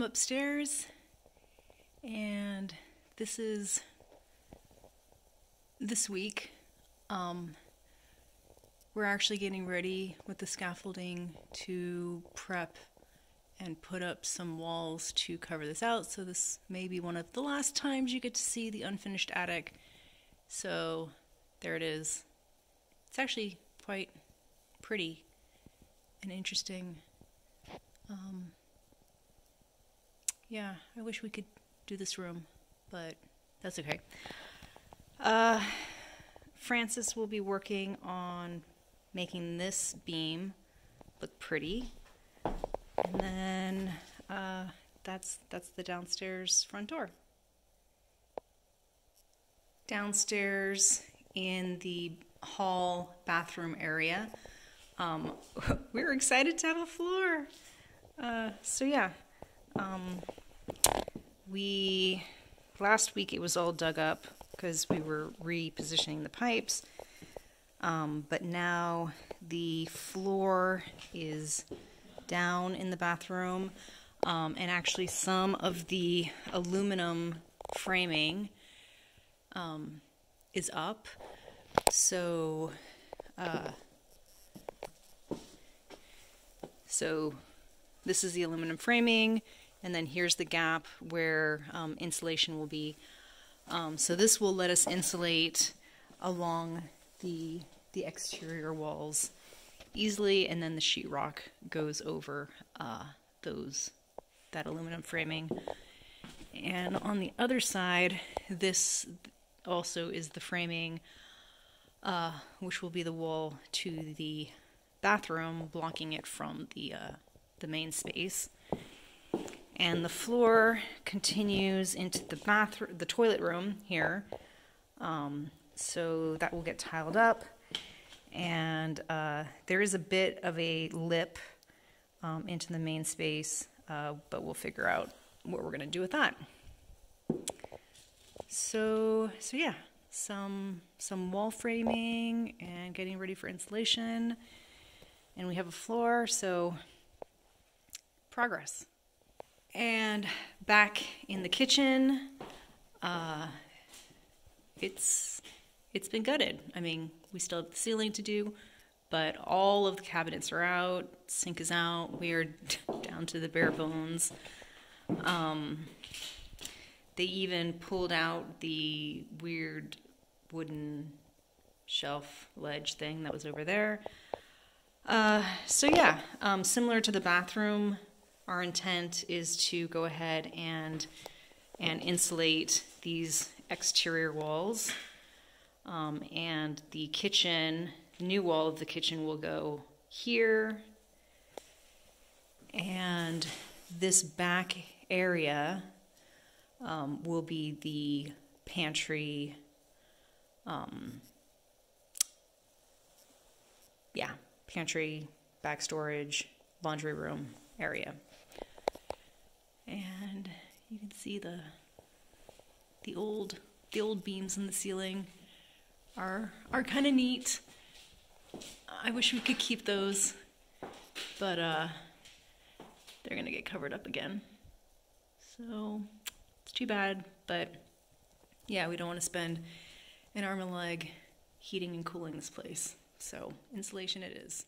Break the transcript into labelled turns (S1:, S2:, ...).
S1: upstairs, and this is this week. We're actually getting ready with the scaffolding to prep and put up some walls to cover this out. So this may be one of the last times you get to see the unfinished attic. So there it is. It's actually quite pretty and interesting. Yeah, I wish we could do this room, but that's okay. Francis will be working on making this beam look pretty, and then that's the downstairs front door. Downstairs in the hall bathroom area, we're excited to have a floor. Last week it was all dug up because we were repositioning the pipes, but now the floor is down in the bathroom, and actually some of the aluminum framing is up. So this is the aluminum framing, and then here's the gap where insulation will be. So this will let us insulate along the exterior walls easily, and then the sheetrock goes over that aluminum framing. And on the other side, this also is the framing, which will be the wall to the bathroom, blocking it from the main space. And the floor continues into the toilet room here. So that will get tiled up, and there is a bit of a lip into the main space, but we'll figure out what we're gonna do with that. So yeah, some wall framing and getting ready for insulation, and we have a floor, so progress. And back in the kitchen, it's been gutted. I mean, we still have the ceiling to do, but all of the cabinets are out, sink is out, we are down to the bare bones. They even pulled out the weird wooden shelf ledge thing that was over there. Similar to the bathroom, our intent is to go ahead and insulate these exterior walls, and the kitchen, the new wall of the kitchen will go here, and this back area will be the pantry, pantry, back storage, laundry room area. And you can see the old beams in the ceiling are kind of neat. I wish we could keep those, but they're gonna get covered up again. So it's too bad, but yeah, we don't want to spend an arm and a leg heating and cooling this place. So insulation it is.